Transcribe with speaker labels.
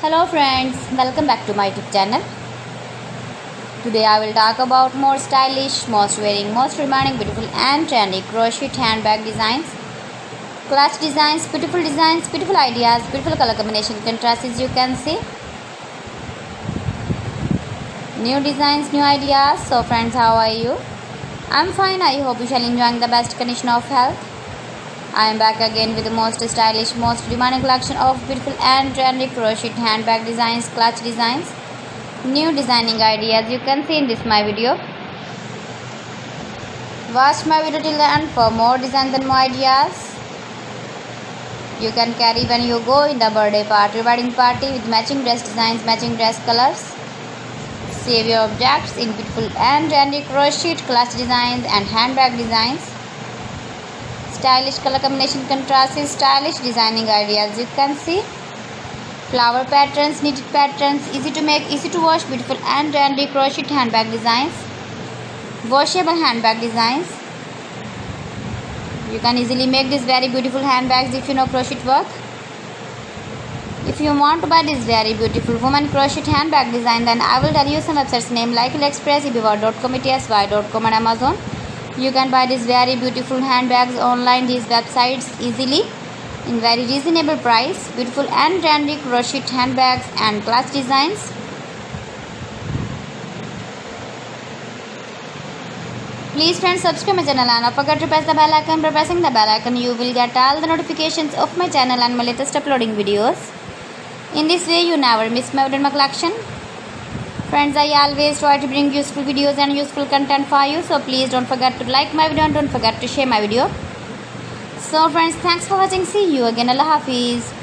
Speaker 1: Hello friends, welcome back to my YouTube channel. Today I will talk about more stylish, most wearing, most demanding, beautiful and trendy crochet handbag designs, clutch designs, beautiful ideas, beautiful color combination contrasts as you can see. New designs, new ideas. So friends, how are you? I'm fine. I hope you shall enjoying the best condition of health. I am back again with the most stylish, most demanding collection of beautiful and trendy crochet handbag designs, clutch designs, new designing ideas you can see in this my video. Watch my video till the end for more designs and more ideas. You can carry when you go in the birthday party, wedding party with matching dress designs, matching dress colors. Save your objects in beautiful and trendy crochet, clutch designs and handbag designs. Stylish color combination contrasts, stylish designing ideas you can see. Flower patterns, knitted patterns, easy to make, easy to wash, beautiful and trendy crochet handbag designs, washable handbag designs. You can easily make these very beautiful handbags if you know crochet work. If you want to buy this very beautiful woman crochet handbag design, then I will tell you some websites name like AliExpress, eBay.com, etsy.com and Amazon. You can buy these very beautiful handbags online, these websites easily in very reasonable price. Beautiful and trendy crochet handbags and clutch designs. Please friends, subscribe my channel and don't forget to press the bell icon. By pressing the bell icon you will get all the notifications of my channel and my latest uploading videos. In this way you never miss my collection. Friends, I always try to bring useful videos and useful content for you. So please don't forget to like my video and don't forget to share my video. So friends, thanks for watching. See you again. Allah Hafiz.